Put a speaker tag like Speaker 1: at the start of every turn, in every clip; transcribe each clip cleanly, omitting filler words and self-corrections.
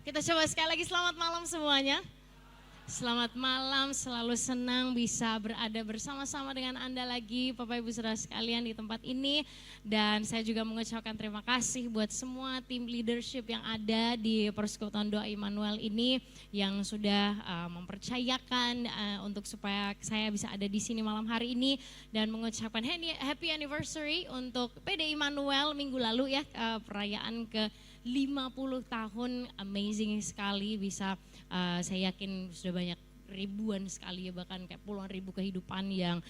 Speaker 1: Kita coba sekali lagi, selamat malam semuanya. Selamat malam, selalu senang bisa berada bersama-sama dengan Anda lagi Bapak Ibu Saudara sekalian di tempat ini. Dan saya juga mengucapkan terima kasih buat semua tim leadership yang ada di Persekutuan Doa Immanuel ini yang sudah mempercayakan untuk supaya saya bisa ada di sini malam hari ini. Dan mengucapkan happy anniversary untuk PD Immanuel minggu lalu ya, perayaan ke 50 tahun, amazing sekali bisa saya yakin sudah banyak ribuan sekali ya, bahkan kayak puluhan ribu kehidupan yang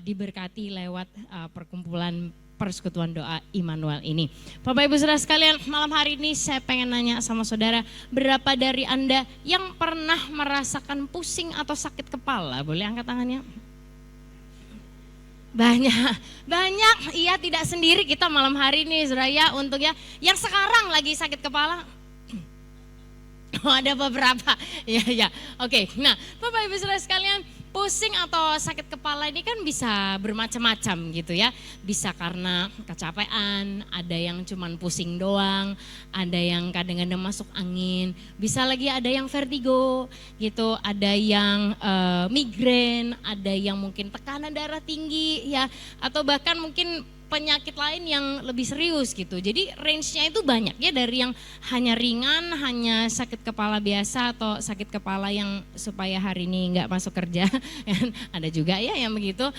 Speaker 1: diberkati lewat perkumpulan Persekutuan Doa Immanuel ini. Bapak Ibu Saudara sekalian, malam hari ini saya pengen nanya sama saudara, berapa dari Anda yang pernah merasakan pusing atau sakit kepala? Boleh angkat tangannya? Banyak, iya tidak sendiri kita malam hari ini saudara ya, untuk ya yang sekarang lagi sakit kepala. Oh, ada beberapa, ya. Oke. Nah, Bapak Ibu Saudara sekalian, pusing atau sakit kepala ini kan bisa bermacam-macam gitu ya. Bisa karena kecapean, ada yang cuman pusing doang, ada yang kadang-kadang masuk angin, bisa lagi ada yang vertigo gitu, ada yang migrain, ada yang mungkin tekanan darah tinggi ya, atau bahkan mungkin penyakit lain yang lebih serius gitu. Jadi range-nya itu banyak ya, dari yang hanya ringan, hanya sakit kepala biasa atau sakit kepala yang supaya hari ini nggak masuk kerja. Ada juga ya yang begitu.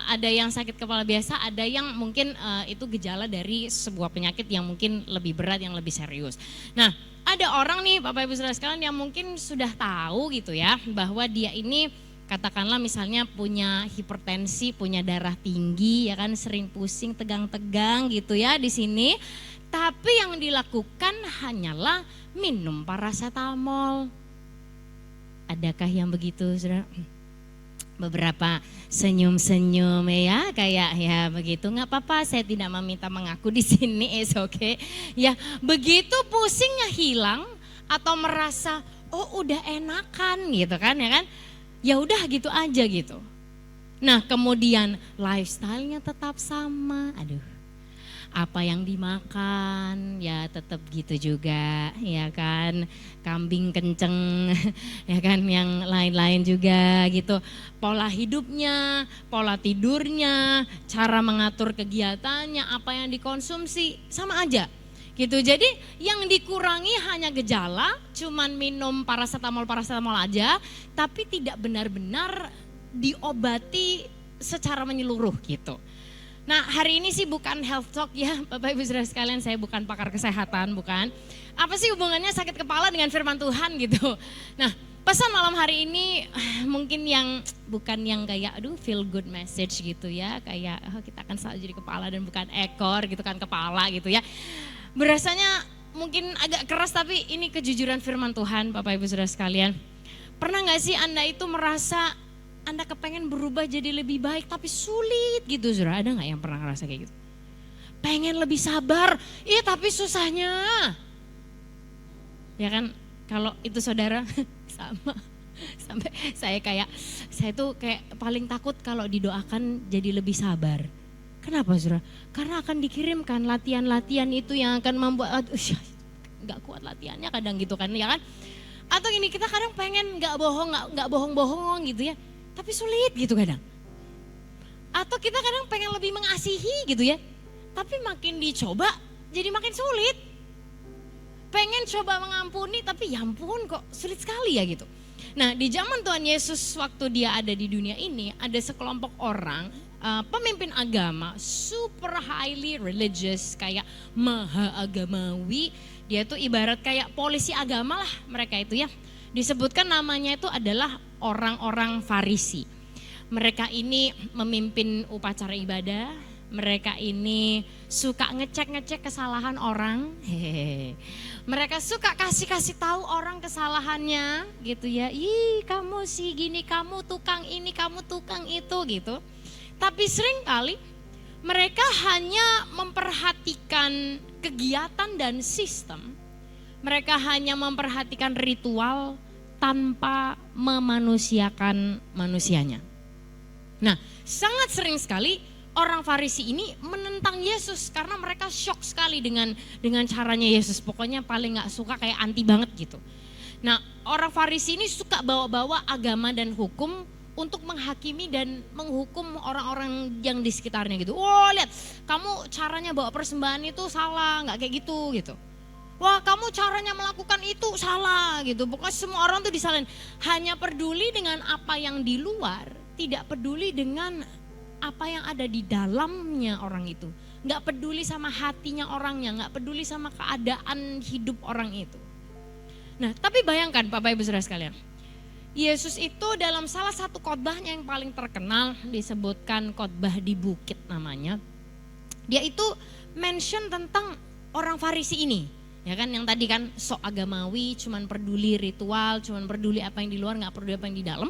Speaker 1: Ada yang sakit kepala biasa, ada yang mungkin itu gejala dari sebuah penyakit yang mungkin lebih berat, yang lebih serius. Nah, ada orang nih Bapak Ibu Saudara sekalian yang mungkin sudah tahu gitu ya, bahwa dia ini katakanlah misalnya punya hipertensi, punya darah tinggi ya kan, sering pusing, tegang-tegang gitu ya di sini. Tapi yang dilakukan hanyalah minum paracetamol. Adakah yang begitu, Saudara? Beberapa senyum-senyum ya, kayak ya begitu, nggak apa-apa, saya tidak meminta mengaku di sini, is okay. Ya, begitu pusingnya hilang atau merasa oh udah enakan gitu kan ya kan. Ya udah gitu aja gitu. Nah, kemudian lifestyle-nya tetap sama. Aduh. Apa yang dimakan ya tetap gitu juga ya kan. Kambing kenceng ya kan, yang lain-lain juga gitu. Pola hidupnya, pola tidurnya, cara mengatur kegiatannya, apa yang dikonsumsi sama aja. Gitu. Jadi yang dikurangi hanya gejala, cuman minum paracetamol aja, tapi tidak benar-benar diobati secara menyeluruh gitu. Nah, hari ini sih bukan health talk ya Bapak Ibu Saudara sekalian, saya bukan pakar kesehatan, bukan. Apa sih hubungannya sakit kepala dengan firman Tuhan gitu. Nah, pesan malam hari ini mungkin yang bukan yang kayak aduh feel good message gitu ya, kayak oh, kita akan selalu jadi kepala dan bukan ekor gitu kan, kepala gitu ya. Berasanya mungkin agak keras, tapi ini kejujuran firman Tuhan Bapak Ibu Saudara sekalian. Pernah gak sih Anda itu merasa Anda kepengen berubah jadi lebih baik tapi sulit gitu, Saudara? Ada gak yang pernah ngerasa kayak gitu? Pengen lebih sabar, iya tapi susahnya. Ya kan, kalau itu saudara sama. Sampai saya tuh kayak paling takut kalau didoakan jadi lebih sabar. Kenapa Saudara? Karena akan dikirimkan latihan-latihan itu yang akan membuat nggak kuat latihannya kadang gitu kan ya kan. Atau ini kita kadang pengen nggak bohong gitu ya, tapi sulit gitu kadang. Atau kita kadang pengen lebih mengasihi gitu ya, tapi makin dicoba jadi makin sulit. Pengen coba mengampuni tapi ya ampun kok sulit sekali ya gitu. Nah, di zaman Tuhan Yesus waktu dia ada di dunia ini, ada sekelompok orang pemimpin agama super highly religious, kayak maha agamawi. Dia tuh ibarat kayak polisi agama lah mereka itu ya. Disebutkan namanya itu adalah orang-orang Farisi. Mereka ini memimpin upacara ibadah. Mereka ini suka ngecek-ngecek kesalahan orang. Mereka suka kasih tahu orang kesalahannya gitu ya. Ih, kamu sih gini, kamu tukang ini, kamu tukang itu gitu. Tapi seringkali mereka hanya memperhatikan kegiatan dan sistem. Mereka hanya memperhatikan ritual tanpa memanusiakan manusianya. Nah, sangat sering sekali orang Farisi ini menentang Yesus karena mereka shock sekali dengan caranya Yesus. Pokoknya paling gak suka, kayak anti banget gitu. Nah, orang Farisi ini suka bawa-bawa agama dan hukum untuk menghakimi dan menghukum orang-orang yang di sekitarnya gitu. Wah, lihat, kamu caranya bawa persembahan itu salah, nggak kayak gitu. Wah, kamu caranya melakukan itu salah gitu. Pokoknya semua orang tuh disalahin. Hanya peduli dengan apa yang di luar, tidak peduli dengan apa yang ada di dalamnya orang itu. Nggak peduli sama hatinya orangnya, nggak peduli sama keadaan hidup orang itu. Nah, tapi bayangkan Bapak Ibu Saudara sekalian, Yesus itu dalam salah satu khotbahnya yang paling terkenal, disebutkan khotbah di bukit namanya. Dia itu mention tentang orang Farisi ini, ya kan, yang tadi kan sok agamawi, cuman peduli ritual, cuman peduli apa yang di luar, nggak peduli apa yang di dalam.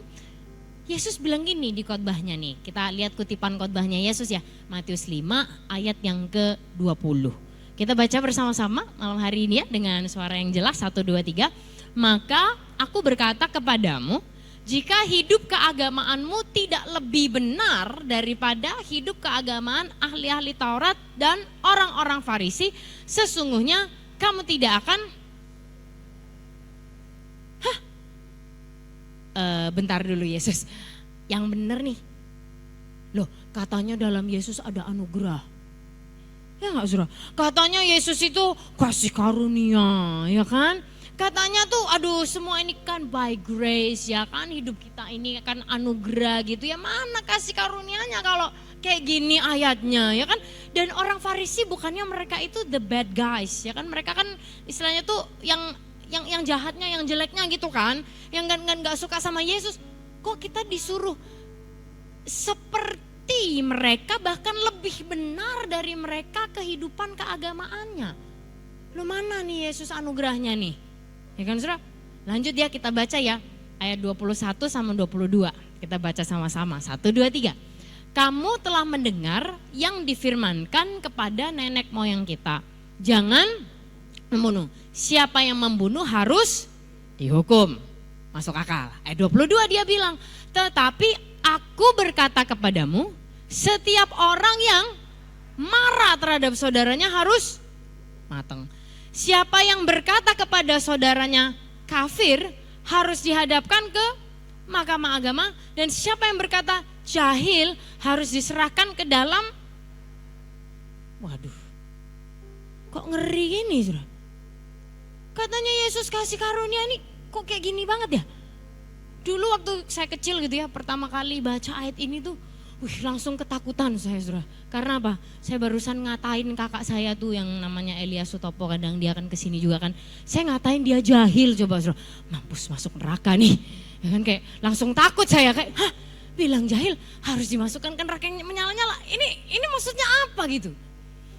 Speaker 1: Yesus bilang gini di khotbahnya nih, kita lihat kutipan khotbahnya Yesus ya, Matius 5 ayat yang ke-20. Kita baca bersama-sama malam hari ini ya dengan suara yang jelas, 1, 2, 3. Maka aku berkata kepadamu, jika hidup keagamaanmu tidak lebih benar daripada hidup keagamaan ahli-ahli Taurat dan orang-orang Farisi, sesungguhnya kamu tidak akan bentar dulu Yesus, yang benar nih. Loh, katanya dalam Yesus ada anugerah. Ya enggak Saudara? Katanya Yesus itu kasih karunia, ya kan? Katanya tuh aduh semua ini kan by grace, ya kan, hidup kita ini kan anugerah gitu ya. Mana kasih karunianya kalau kayak gini ayatnya, ya kan? Dan orang Farisi bukannya mereka itu the bad guys, ya kan? Mereka kan istilahnya tuh yang jahatnya, yang jeleknya gitu kan, yang nggak suka sama Yesus. Kok kita disuruh seperti mereka, bahkan lebih benar dari mereka kehidupan keagamaannya. Lu mana nih Yesus anugerahnya nih, ya kan Saudara? Lanjut ya, kita baca ya ayat 21 sama 22. Kita baca sama-sama, 1, 2, 3. Kamu telah mendengar yang difirmankan kepada nenek moyang kita, jangan membunuh. Siapa yang membunuh harus dihukum. Masuk akal. Ayat 22 dia bilang, tetapi aku berkata kepadamu, setiap orang yang marah terhadap saudaranya harus matang. Siapa yang berkata kepada saudaranya kafir harus dihadapkan ke mahkamah agama, dan siapa yang berkata jahil harus diserahkan ke dalam. Waduh, kok ngeri gini Saudara? Katanya Yesus kasih karunia ini kok kayak gini banget ya? Dulu waktu saya kecil gitu ya, pertama kali baca ayat ini tuh, langsung ketakutan saya Saudara. Karena apa? Saya barusan ngatain kakak saya tuh yang namanya Elia Sutopo, kadang dia akan kesini juga kan. Saya ngatain dia jahil, coba Saudara, mampus masuk neraka nih. Ya kan, kayak langsung takut saya, kayak hah, bilang jahil harus dimasukkan ke neraka yang menyala-nyala. Ini maksudnya apa gitu?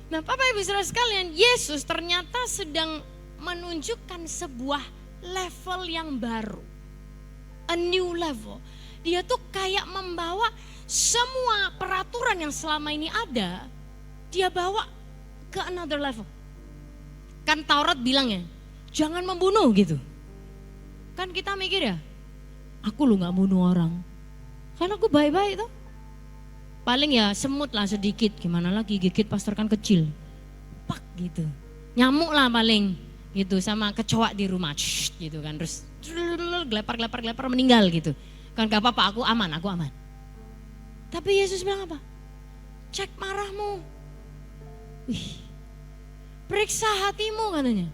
Speaker 1: Nah Bapak Ibu Saudara sekalian, Yesus ternyata sedang menunjukkan sebuah level yang baru. A new level. Dia tuh kayak membawa semua peraturan yang selama ini ada, dia bawa ke another level. Kan Taurat bilangnya, jangan membunuh gitu. Kan kita mikir ya, aku lu gak bunuh orang, kan aku baik-baik tuh. Paling ya semut lah sedikit, gimana lagi, gigit pastor kan kecil. Pak gitu. Nyamuk lah paling gitu, sama kecoa di rumah gitu kan, terus gelepar meninggal gitu. Kan gak apa-apa, aku aman. Tapi Yesus bilang apa? Cek marahmu. Periksa hatimu katanya.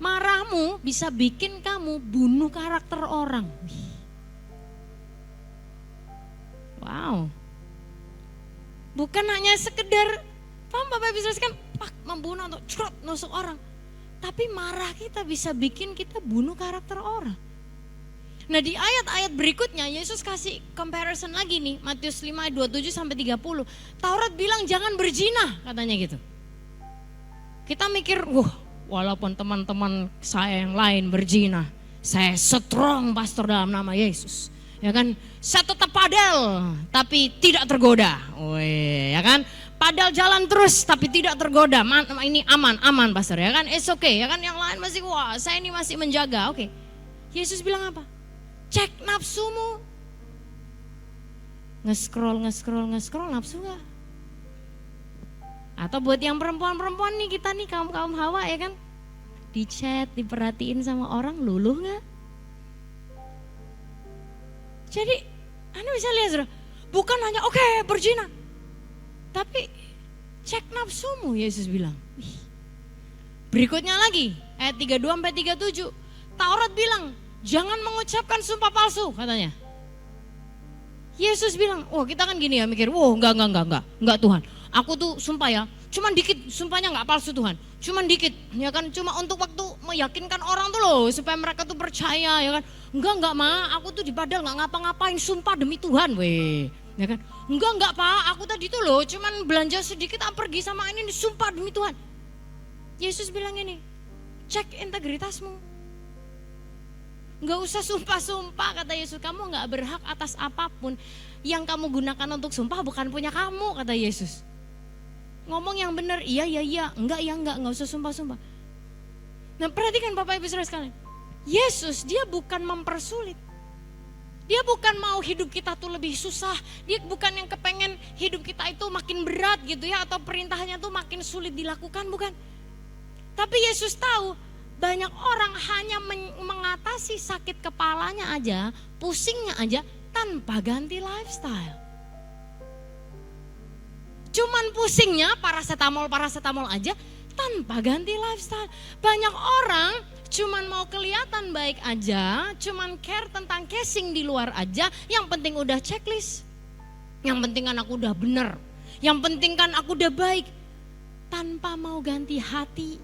Speaker 1: Marahmu bisa bikin kamu bunuh karakter orang. Wow. Bukan hanya sekedar, paham Bapak bisa kan, membunuh atau crot nusuk orang. Tapi marah kita bisa bikin kita bunuh karakter orang. Nah di ayat-ayat berikutnya Yesus kasih comparison lagi nih, Matius 5 ayat 27 sampai 30. Taurat bilang jangan berzina katanya gitu. Kita mikir, walaupun teman-teman saya yang lain berzina, saya strong pastor dalam nama Yesus. Ya kan, saya tetap padel tapi tidak tergoda. Ya kan, padel jalan terus tapi tidak tergoda. Ini aman pastor, ya kan, it's okay, ya kan, yang lain masih saya ini masih menjaga. Oke. Yesus bilang apa? Cek nafsumu. Nge-scroll nafsu gak? Atau buat yang perempuan-perempuan nih, kita nih kaum hawa ya kan, di chat, diperhatiin sama orang, luluh gak? Jadi Anda bisa lihat saudara, bukan hanya oke, berzina, tapi cek nafsumu, Yesus bilang. Berikutnya lagi ayat 32-37, Taurat bilang jangan mengucapkan sumpah palsu katanya. Yesus bilang, wah kita kan gini ya mikir, wah enggak Tuhan, aku tuh sumpah ya, cuman dikit, sumpahnya enggak palsu Tuhan, cuman dikit, ya kan, cuma untuk waktu meyakinkan orang tuh loh, supaya mereka tuh percaya, ya kan. Enggak Ma, aku tuh di padahal enggak ngapa-ngapain, sumpah demi Tuhan weh, ya kan. Enggak Pak, aku tadi tuh loh, cuman belanja sedikit, pergi sama ini, sumpah demi Tuhan. Yesus bilang ini, cek integritasmu. Gak usah sumpah-sumpah, kata Yesus, kamu gak berhak atas apapun. Yang kamu gunakan untuk sumpah bukan punya kamu, kata Yesus. Ngomong yang benar, iya, enggak, gak usah sumpah-sumpah. Nah perhatikan Bapak Ibu Saudara sekalian, Yesus dia bukan mempersulit. Dia bukan mau hidup kita tuh lebih susah. Dia bukan yang kepengen hidup kita itu makin berat gitu ya, atau perintahnya tuh makin sulit dilakukan, bukan. Tapi Yesus tahu, banyak orang hanya mengatasi sakit kepalanya aja, pusingnya aja tanpa ganti lifestyle. Cuman pusingnya paracetamol aja tanpa ganti lifestyle. Banyak orang cuman mau kelihatan baik aja, cuman care tentang casing di luar aja, yang penting udah checklist. Yang penting kan aku udah bener, yang penting kan aku udah baik, tanpa mau ganti hati,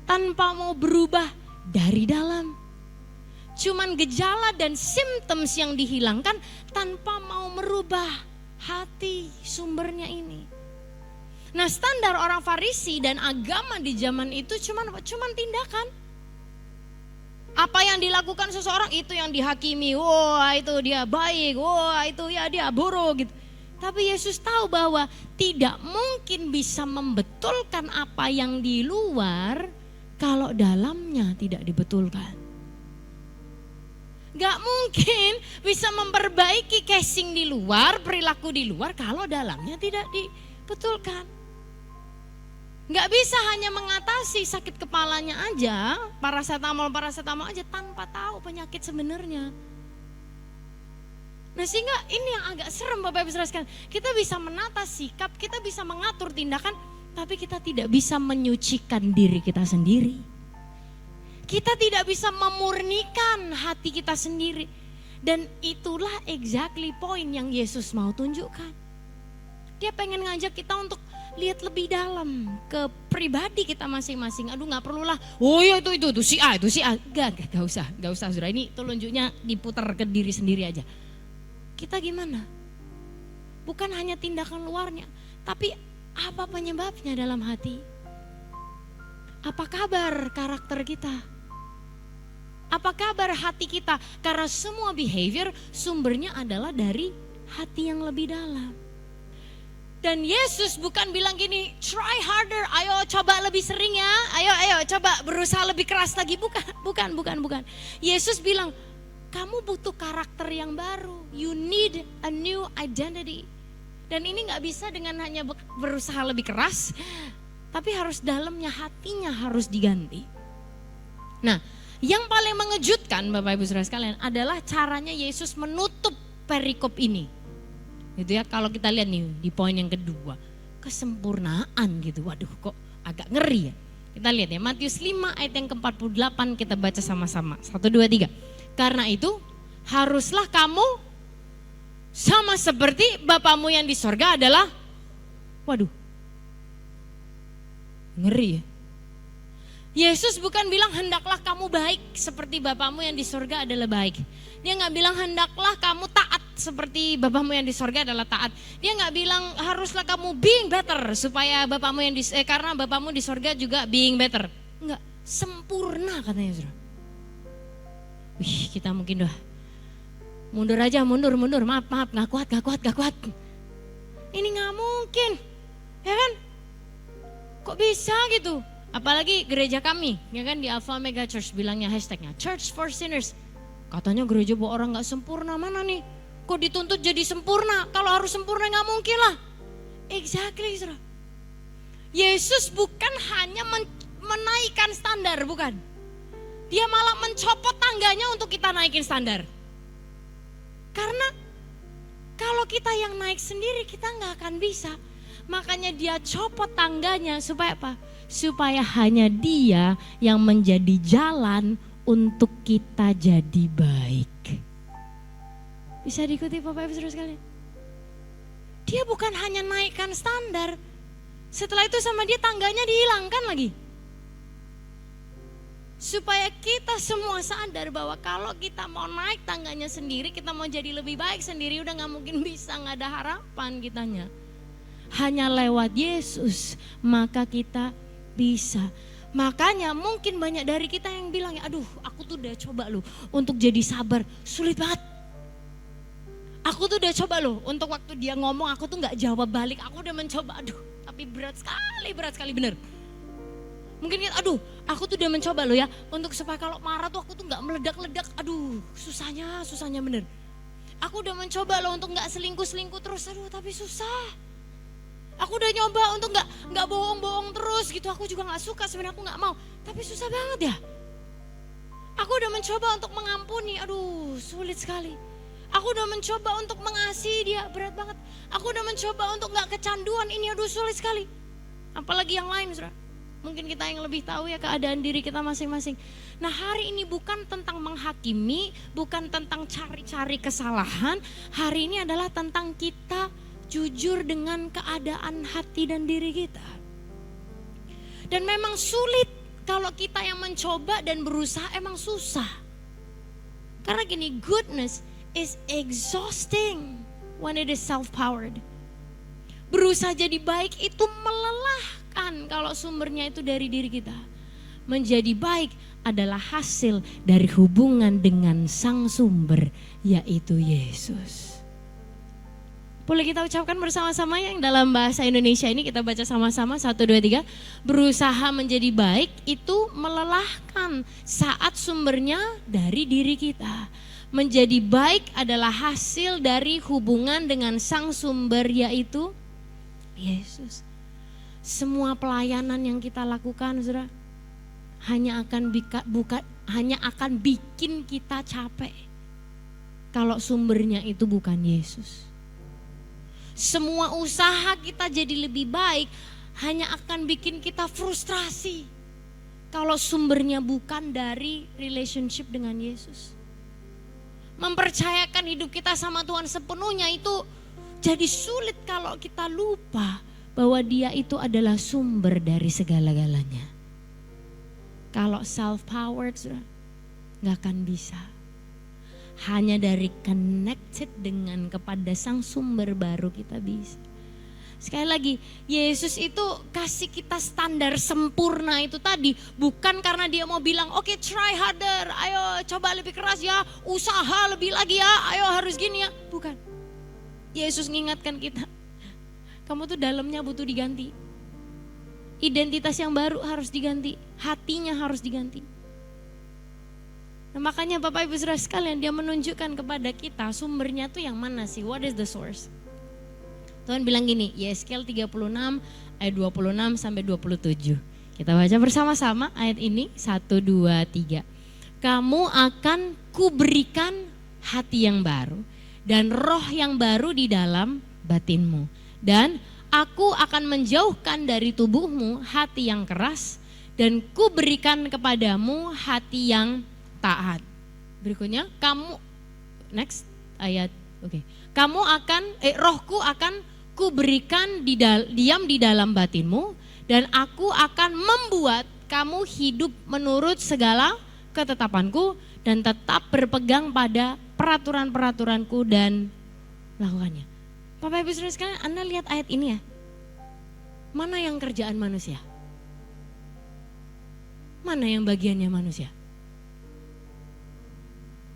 Speaker 1: tanpa mau berubah dari dalam. Cuman gejala dan symptoms yang dihilangkan tanpa mau merubah hati sumbernya ini. Nah standar orang Farisi dan agama di zaman itu cuman tindakan. Apa yang dilakukan seseorang itu yang dihakimi, wah itu dia baik, wah itu ya dia buruk gitu. Tapi Yesus tahu bahwa tidak mungkin bisa membetulkan apa yang di luar kalau dalamnya tidak dibetulkan. Gak mungkin bisa memperbaiki casing di luar, perilaku di luar kalau dalamnya tidak dibetulkan. Gak bisa hanya mengatasi sakit kepalanya aja, paracetamol aja tanpa tahu penyakit sebenarnya. Nah sehingga ini yang agak serem Bapak Ibu Saudara sekalian. Kita bisa menata sikap, kita bisa mengatur tindakan, tapi kita tidak bisa menyucikan diri kita sendiri. Kita tidak bisa memurnikan hati kita sendiri. Dan itulah exactly point yang Yesus mau tunjukkan. Dia pengen ngajak kita untuk lihat lebih dalam ke pribadi kita masing-masing. Aduh gak perlulah, oh ya itu si A. Gak usah saudara, ini telunjuknya diputar ke diri sendiri aja. Kita gimana? Bukan hanya tindakan luarnya, tapi apa penyebabnya dalam hati? Apa kabar karakter kita? Apa kabar hati kita? Karena semua behavior sumbernya adalah dari hati yang lebih dalam. Dan Yesus bukan bilang gini, try harder, ayo coba lebih sering ya, ayo coba berusaha lebih keras lagi. Bukan. Yesus bilang, kamu butuh karakter yang baru, you need a new identity. Dan ini gak bisa dengan hanya berusaha lebih keras, tapi harus dalamnya, hatinya harus diganti. Nah, yang paling mengejutkan Bapak Ibu Saudara sekalian adalah caranya Yesus menutup perikop ini. Gitu ya, kalau kita lihat nih di poin yang kedua, kesempurnaan gitu. Waduh kok agak ngeri ya. Kita lihat ya, Matius 5 ayat yang ke-48 kita baca sama-sama. 1, 2, 3. Karena itu haruslah kamu sama seperti Bapamu yang di sorga adalah, waduh, ngeri ya. Yesus bukan bilang hendaklah kamu baik seperti Bapamu yang di sorga adalah baik. Dia gak bilang hendaklah kamu taat seperti Bapamu yang di sorga adalah taat. Dia gak bilang haruslah kamu being better supaya Bapamu yang karena Bapamu di sorga juga being better. Enggak, sempurna katanya saudara. Wih, kita mungkin udah mundur aja, mundur, maaf, gak kuat. Ini gak mungkin, ya kan? Kok bisa gitu? Apalagi gereja kami, ya kan, di Alpha Mega Church bilangnya hashtagnya Church for Sinners. Katanya gereja buat orang gak sempurna, mana nih? Kok dituntut jadi sempurna? Kalau harus sempurna gak mungkin lah. Exactly, saudara. Yesus bukan hanya menaikkan standar, bukan. Dia malah mencopot tangganya untuk kita naikin standar. Karena kalau kita yang naik sendiri kita nggak akan bisa. Makanya dia copot tangganya supaya apa? Supaya hanya dia yang menjadi jalan untuk kita jadi baik. Bisa diikuti Bapak Ibu Saudara sekalian? Dia bukan hanya naikkan standar. Setelah itu sama dia tangganya dihilangkan lagi. Supaya kita semua sadar bahwa kalau kita mau naik tangganya sendiri, kita mau jadi lebih baik sendiri, udah gak mungkin bisa, gak ada harapan kitanya. Hanya lewat Yesus maka kita bisa. Makanya mungkin banyak dari kita yang bilang, ya aduh aku tuh udah coba loh untuk jadi sabar, sulit banget. Aku tuh udah coba loh untuk waktu dia ngomong aku tuh gak jawab balik, aku udah mencoba, aduh tapi berat sekali bener. Mungkin kita, aduh aku tuh udah mencoba loh ya untuk supaya kalau marah tuh aku tuh gak meledak-ledak, aduh susahnya bener. Aku udah mencoba loh untuk gak selingkuh terus, aduh tapi susah. Aku udah nyoba untuk gak bohong terus gitu, aku juga gak suka sebenarnya, aku gak mau. Tapi susah banget ya. Aku udah mencoba untuk mengampuni, aduh sulit sekali. Aku udah mencoba untuk mengasihi dia, berat banget. Aku udah mencoba untuk gak kecanduan, ini aduh sulit sekali. Apalagi yang lain saudara. Mungkin kita yang lebih tahu ya keadaan diri kita masing-masing. Nah hari ini bukan tentang menghakimi, bukan tentang cari-cari kesalahan. Hari ini adalah tentang kita jujur dengan keadaan hati dan diri kita. Dan memang sulit kalau kita yang mencoba dan berusaha, emang susah. Karena gini, goodness is exhausting when it is self-powered. Berusaha jadi baik itu melelahkan kalau sumbernya itu dari diri kita. Menjadi baik adalah hasil dari hubungan dengan sang sumber, yaitu Yesus. Boleh kita ucapkan bersama-sama yang dalam bahasa Indonesia ini, kita baca sama-sama 1, 2, 3. Berusaha menjadi baik itu melelahkan saat sumbernya dari diri kita. Menjadi baik adalah hasil dari hubungan dengan sang sumber, yaitu Yesus. Semua pelayanan yang kita lakukan saudara hanya akan bikin kita capek kalau sumbernya itu bukan Yesus. Semua usaha kita jadi lebih baik hanya akan bikin kita frustrasi kalau sumbernya bukan dari relationship dengan Yesus. Mempercayakan hidup kita sama Tuhan sepenuhnya itu jadi sulit kalau kita lupa bahwa Dia itu adalah sumber dari segala-galanya. Kalau self-powered gak akan bisa. Hanya dari connected dengan kepada sang sumber baru kita bisa. Sekali lagi, Yesus itu kasih kita standar sempurna itu tadi bukan karena dia mau bilang oke, try harder, ayo coba lebih keras ya, usaha lebih lagi ya, ayo harus gini ya. Bukan. Yesus mengingatkan kita, kamu tuh dalamnya butuh diganti. Identitas yang baru harus diganti, hatinya harus diganti. Nah, makanya Bapak Ibu Saudara sekalian, dia menunjukkan kepada kita sumbernya tuh yang mana sih, what is the source. Tuhan bilang gini, Yeskel 36 ayat 26 sampai 27. Kita baca bersama-sama ayat ini, 1, 2, 3. Kamu akan kuberikan hati yang baru dan roh yang baru di dalam batinmu. Dan aku akan menjauhkan dari tubuhmu hati yang keras dan kuberikan kepadamu hati yang taat. Berikutnya, next ayat, oke. Kamu akan, rohku akan kuberikan diam di dalam batinmu dan aku akan membuat kamu hidup menurut segala ketetapanku dan tetap berpegang pada peraturan-peraturanku dan lakukannya. Bapak Ibu Saudara sekalian, Anda lihat ayat ini ya. Mana yang kerjaan manusia? Mana yang bagiannya manusia?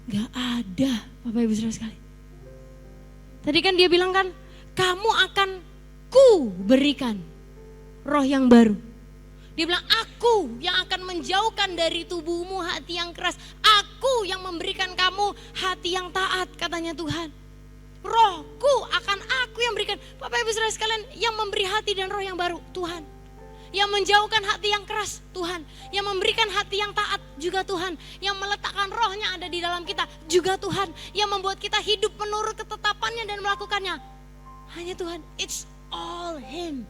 Speaker 1: Gak ada, Bapak Ibu Saudara sekalian. Tadi kan dia bilang kan, kamu akan ku berikan roh yang baru. Dia bilang aku yang akan menjauhkan dari tubuhmu hati yang keras. Aku yang memberikan kamu hati yang taat, katanya Tuhan. Rohku akan aku yang berikan. Bapak Ibu Saudara sekalian, yang memberi hati dan roh yang baru Tuhan. Yang menjauhkan hati yang keras, Tuhan. Yang memberikan hati yang taat, juga Tuhan. Yang meletakkan rohnya ada di dalam kita, juga Tuhan. Yang membuat kita hidup menurut ketetapannya dan melakukannya, hanya Tuhan. It's all Him.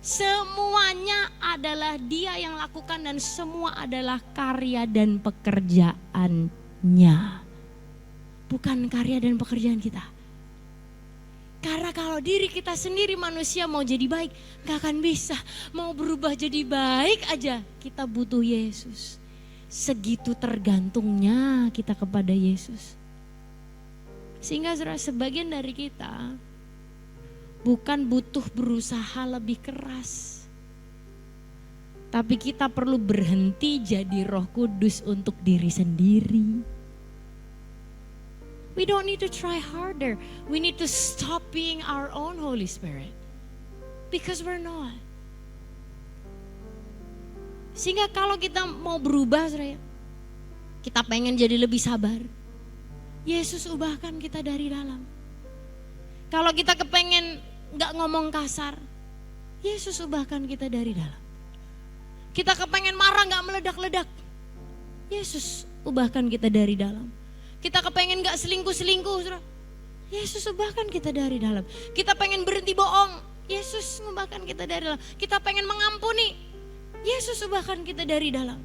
Speaker 1: Semuanya adalah Dia yang lakukan dan semua adalah karya dan pekerjaannya. Bukan karya dan pekerjaan kita. Karena kalau diri kita sendiri manusia mau jadi baik, gak akan bisa. Mau berubah jadi baik aja, kita butuh Yesus. Segitu tergantungnya kita kepada Yesus. Sehingga sebagian dari kita bukan butuh berusaha lebih keras. Tapi kita perlu berhenti jadi Roh Kudus untuk diri sendiri. We don't need to try harder. We need to stop being our own Holy Spirit. Because we're not. Sehingga kalau kita mau berubah, kita pengen jadi lebih sabar, Yesus ubahkan kita dari dalam. Kalau kita kepengen gak ngomong kasar, Yesus ubahkan kita dari dalam. Kita kepengen marah gak meledak-ledak, Yesus ubahkan kita dari dalam. Kita kepengen gak selingkuh-selingkuh, Yesus ubahkan kita dari dalam. Kita pengen berhenti bohong, Yesus ubahkan kita dari dalam. Kita pengen mengampuni, Yesus ubahkan kita dari dalam.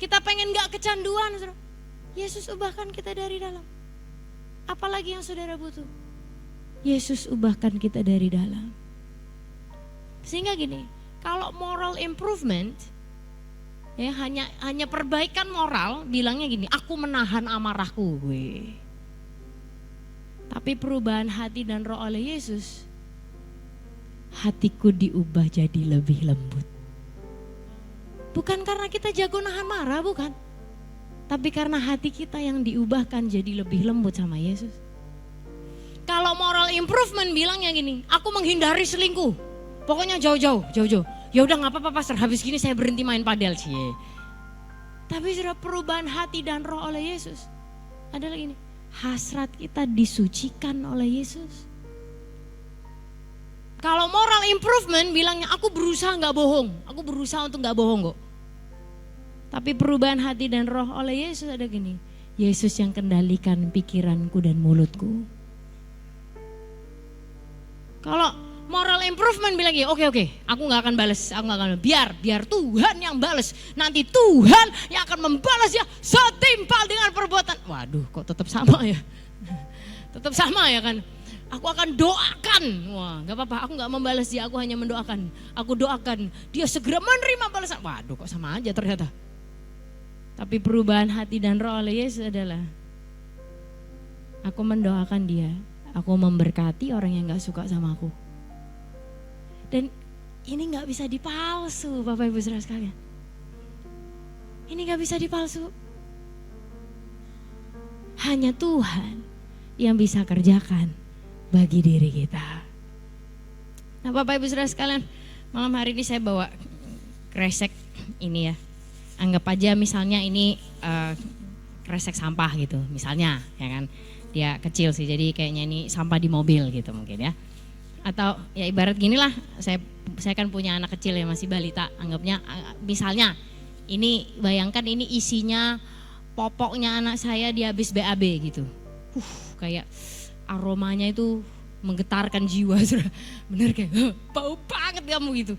Speaker 1: Kita pengen gak kecanduan, Yesus ubahkan kita dari dalam. Apalagi yang saudara butuh? Yesus ubahkan kita dari dalam. Sehingga gini, kalau moral improvement, ya hanya perbaikan moral, bilangnya gini, aku menahan amarahku gue. Tapi perubahan hati dan roh oleh Yesus, hatiku diubah jadi lebih lembut. Bukan karena kita jago nahan marah, bukan. Tapi karena hati kita yang diubahkan jadi lebih lembut sama Yesus. Kalau moral improvement bilangnya gini, aku menghindari selingkuh. Pokoknya jauh-jauh. Ya udah nggak apa-apa pastor, habis gini saya berhenti main padel sih. Tapi sudah perubahan hati dan roh oleh Yesus adalah ini, hasrat kita disucikan oleh Yesus. Kalau moral improvement bilangnya aku berusaha nggak bohong, aku berusaha untuk nggak bohong kok. Tapi perubahan hati dan roh oleh Yesus ada gini, Yesus yang kendalikan pikiranku dan mulutku. Kalau moral improvement bilang gini, oke, aku gak akan balas, biar Tuhan yang balas. Nanti Tuhan yang akan membalas ya setimpal dengan perbuatan. Waduh, kok tetap sama ya? Tetap sama ya kan? Aku akan doakan. Wah, gak apa-apa, aku gak membalas dia, aku hanya mendoakan. Aku doakan dia segera menerima balasan. Waduh, kok sama aja ternyata. Tapi perubahan hati dan roh oleh Yesus adalah, aku mendoakan dia, aku memberkati orang yang gak suka sama aku. Dan ini gak bisa dipalsu, Bapak Ibu Saudara sekalian. Ini gak bisa dipalsu. Hanya Tuhan yang bisa kerjakan bagi diri kita. Nah Bapak Ibu Saudara sekalian, malam hari ini saya bawa kresek ini ya. Anggap aja misalnya ini kresek sampah gitu misalnya, ya kan. Dia kecil sih, jadi kayaknya ini sampah di mobil gitu mungkin ya. Atau ya ibarat gini lah, saya kan punya anak kecil yang masih balita, anggapnya misalnya ini, bayangkan ini isinya popoknya anak saya dia habis BAB gitu. Kayak aromanya itu menggetarkan jiwa, bener kayak bau banget kamu gitu.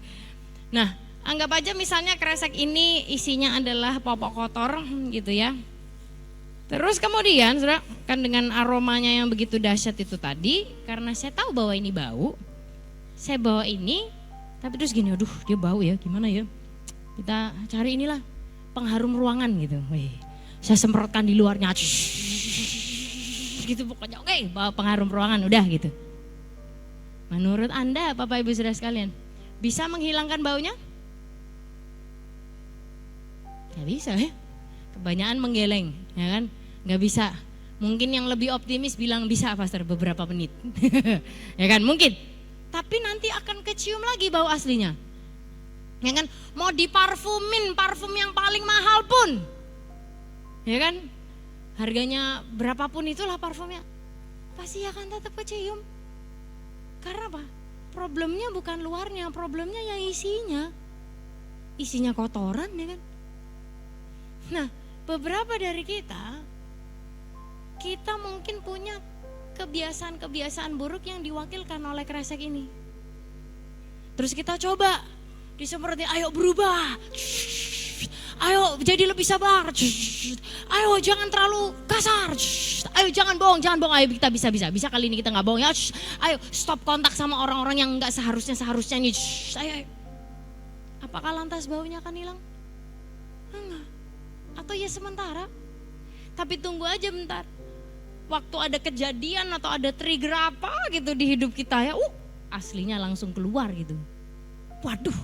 Speaker 1: Nah anggap aja misalnya kresek ini isinya adalah popok kotor gitu ya. Terus kemudian kan dengan aromanya yang begitu dahsyat itu tadi, karena saya tahu bahwa ini bau, saya bawa ini, tapi terus gini, aduh dia bau ya, gimana ya, kita cari inilah pengharum ruangan gitu. Saya semprotkan di luarnya, gitu pokoknya, oke, bawa pengharum ruangan udah gitu. Menurut Anda Bapak Ibu Saudara sekalian, bisa menghilangkan baunya? Gak bisa ya. Kebanyakan menggeleng, ya kan? Nggak bisa. Mungkin yang lebih optimis bilang bisa, pastor, beberapa menit, ya kan? Mungkin. Tapi nanti akan kecium lagi bau aslinya, ya kan? Mau diparfumin, parfum yang paling mahal pun, ya kan? Harganya berapapun itulah parfumnya, pasti akan tetap kecium. Karena apa? Problemnya bukan luarnya, problemnya yang isinya. Isinya kotoran ya kan. Nah, beberapa dari kita mungkin punya kebiasaan-kebiasaan buruk yang diwakilkan oleh kresek ini. Terus kita coba disemproti, ayo berubah. Ayo jadi lebih sabar. Ayo jangan terlalu kasar. Ayo jangan bohong. Ayo kita bisa kali ini kita nggak bohong ya. Ayo stop kontak sama orang-orang yang nggak seharusnya nih. Ayo. Apakah lantas baunya akan hilang? Enggak. Atau ya sementara. Tapi tunggu aja bentar. Waktu ada kejadian atau ada trigger apa gitu di hidup kita ya, aslinya langsung keluar gitu. Waduh,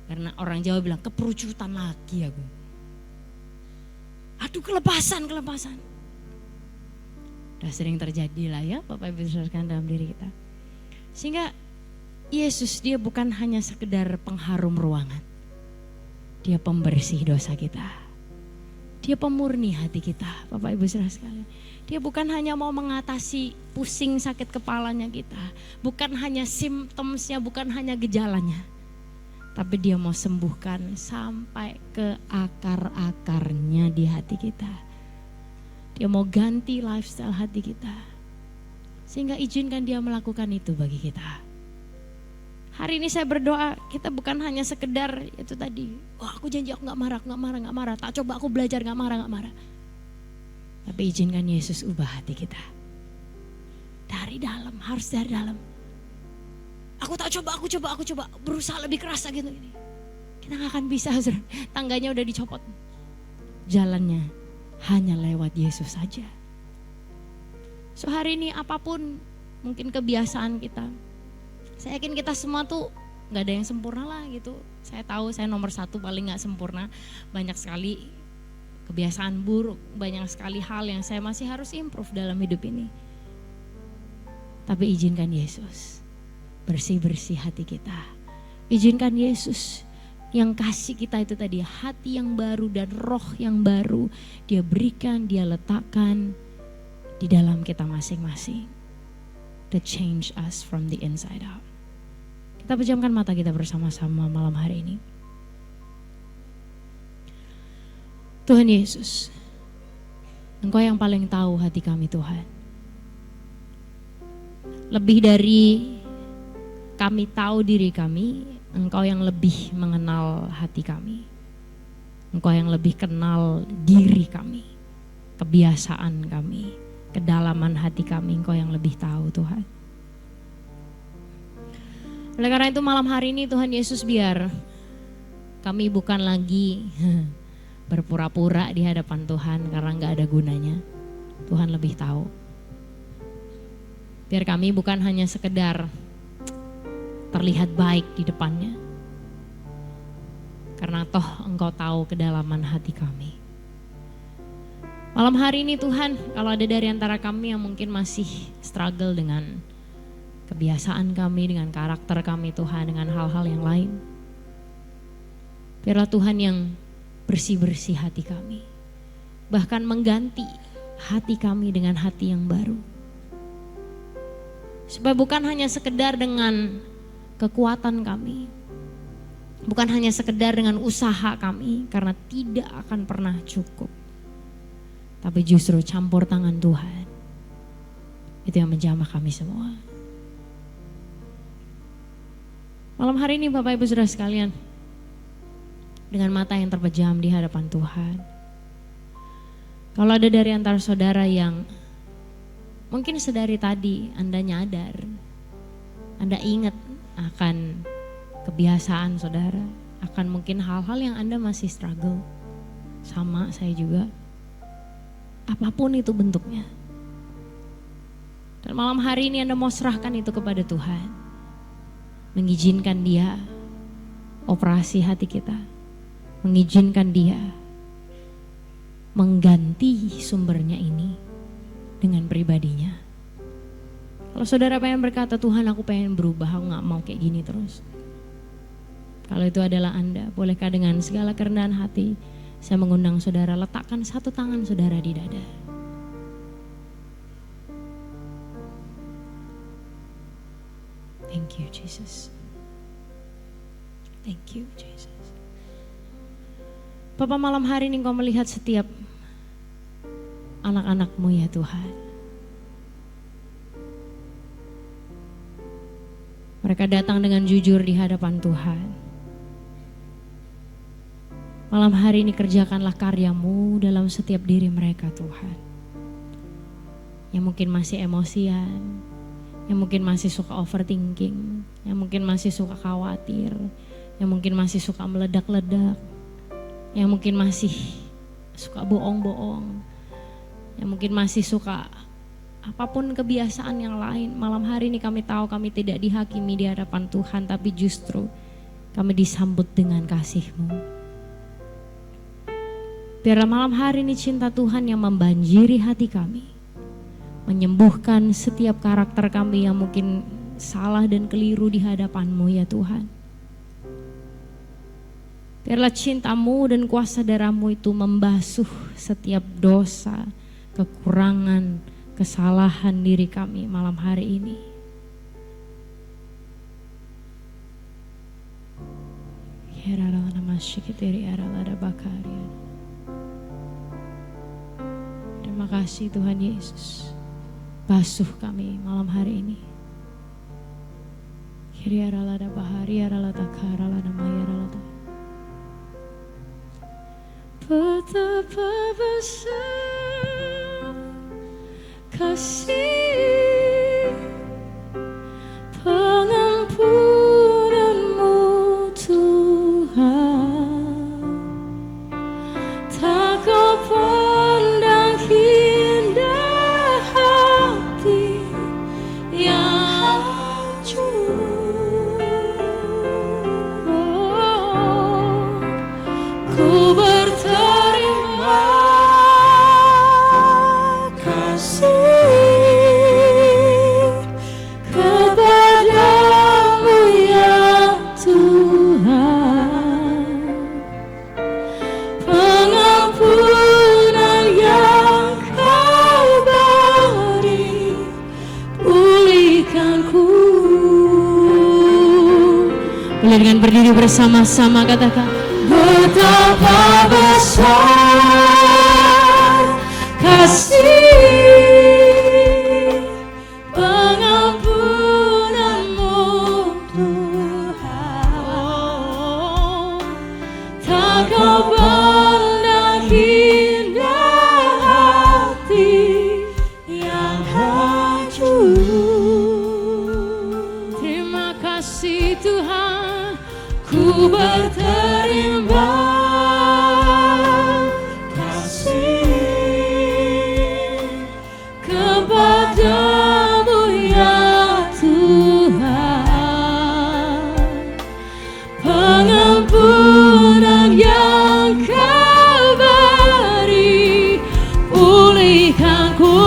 Speaker 1: karena orang Jawa bilang keperucutan lagi aku. Aduh kelepasan. Udah sering terjadi lah ya Bapak Ibu saudara dalam diri kita. Sehingga Yesus dia bukan hanya sekedar pengharum ruangan. Dia pembersih dosa kita. Dia pemurni hati kita Bapak Ibu saudara sekalian. Dia bukan hanya mau mengatasi pusing sakit kepalanya kita. Bukan hanya simptomnya, bukan hanya gejalanya. Tapi dia mau sembuhkan sampai ke akar-akarnya di hati kita. Dia mau ganti lifestyle hati kita. Sehingga izinkan dia melakukan itu bagi kita. Hari ini saya berdoa, kita bukan hanya sekedar itu tadi. Wah aku janji aku gak marah. Tak coba aku belajar gak marah. Tapi izinkan Yesus ubah hati kita. Dari dalam, harus dari dalam. Aku coba, berusaha lebih keras lagi gitu. Kita gak akan bisa, tangganya udah dicopot. Jalannya hanya lewat Yesus saja. So hari ini apapun mungkin kebiasaan kita. Saya yakin kita semua tuh gak ada yang sempurna lah gitu. Saya tahu saya nomor 1 paling gak sempurna. Banyak sekali kebiasaan buruk, banyak sekali hal yang saya masih harus improve dalam hidup ini. Tapi izinkan Yesus bersih-bersih hati kita. Izinkan Yesus yang kasih kita itu tadi, hati yang baru dan roh yang baru. Dia berikan, dia letakkan di dalam kita masing-masing. To change us from the inside out. Kita pejamkan mata kita bersama-sama malam hari ini. Tuhan Yesus, Engkau yang paling tahu hati kami Tuhan. Lebih dari kami tahu diri kami, Engkau yang lebih mengenal hati kami. Engkau yang lebih kenal diri kami, kebiasaan kami, kedalaman hati kami, Engkau yang lebih tahu Tuhan. Oleh karena itu malam hari ini Tuhan Yesus, biar kami bukan lagi berpura-pura di hadapan Tuhan karena gak ada gunanya. Tuhan lebih tahu. Biar kami bukan hanya sekedar terlihat baik di depannya. Karena toh Engkau tahu kedalaman hati kami. Malam hari ini Tuhan, kalau ada dari antara kami yang mungkin masih struggle dengan kebiasaan kami, dengan karakter kami Tuhan, dengan hal-hal yang lain. Biarlah Tuhan yang bersih-bersih hati kami. Bahkan mengganti hati kami dengan hati yang baru. Supaya bukan hanya sekedar dengan kekuatan kami. Bukan hanya sekedar dengan usaha kami, karena tidak akan pernah cukup. Tapi justru campur tangan Tuhan. Itu yang menjamah kami semua. Malam hari ini Bapak Ibu Saudara sekalian, dengan mata yang terpejam di hadapan Tuhan. Kalau ada dari antara saudara yang mungkin sedari tadi Anda nyadar, Anda ingat akan kebiasaan saudara, akan mungkin hal-hal yang Anda masih struggle. Sama saya juga. Apapun itu bentuknya. Dan malam hari ini Anda mau serahkan itu kepada Tuhan. Mengizinkan Dia operasi hati kita. Mengizinkan Dia mengganti sumbernya ini dengan pribadinya. Kalau saudara pengen berkata, Tuhan aku pengen berubah, aku gak mau kayak gini terus. Kalau itu adalah Anda, bolehkah dengan segala kerendahan hati saya mengundang saudara, letakkan satu tangan saudara di dada. Thank you Jesus. Jesus. Thank you Jesus. Bapa, malam hari ini Engkau melihat setiap anak-anak-Mu ya Tuhan. Mereka datang dengan jujur di hadapan Tuhan. Malam hari ini kerjakanlah karya-Mu dalam setiap diri mereka Tuhan. Yang mungkin masih emosian, yang mungkin masih suka overthinking, yang mungkin masih suka khawatir, yang mungkin masih suka meledak-ledak, yang mungkin masih suka bohong-bohong, yang mungkin masih suka apapun kebiasaan yang lain. Malam hari ini kami tahu kami tidak dihakimi di hadapan Tuhan, tapi justru kami disambut dengan kasih-Mu. Biarlah malam hari ini cinta Tuhan yang membanjiri hati kami, menyembuhkan setiap karakter kami yang mungkin salah dan keliru di hadapan-Mu ya Tuhan. Biarlah cinta-Mu dan kuasa darah-Mu itu membasuh setiap dosa, kekurangan, kesalahan diri kami malam hari ini. Terima kasih Tuhan Yesus. Basuh kami malam hari ini. Betapa besar kasih pengampunan-Mu Tuhan, tak Kau pandang indah hati yang hancur. Ku berterima kasih kepadamu ya Tuhan, pengampunan yang Kau beri, pulihkanku. Boleh dengan berdiri bersama-sama katakan, betapa besar kasih pengampunan-Mu Tuhan, tak Kau pandang indah hati yang hancur. Terima kasih Tuhan, ku berterima kasih kepadamu ya Tuhan, pengampunan yang Kau beri, pulihkanku.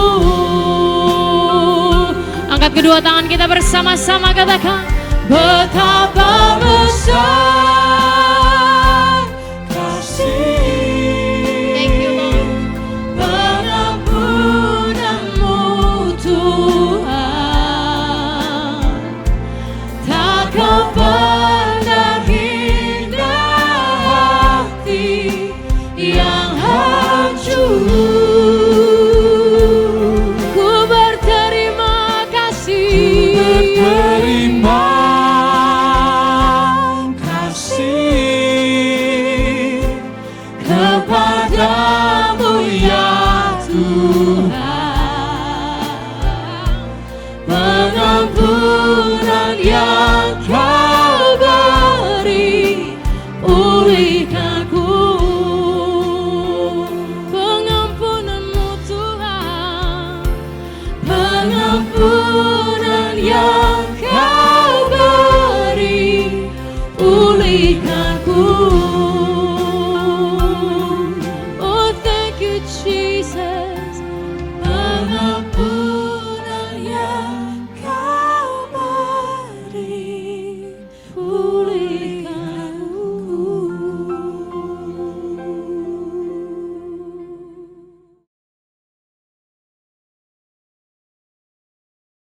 Speaker 1: Angkat kedua tangan kita bersama-sama katakan, betapa besar kasih. Thank you Lord. Pengampunan-Mu Tuhan, tak Kau pandang indah hati yang hancur. Ku berterima kasih, berterima kepadamu ya Tuhan, pengampunan yang Kau beri, pulihkanku. Pengampunan-Mu Tuhan, pengampunan yang Kau beri, pulihkanku.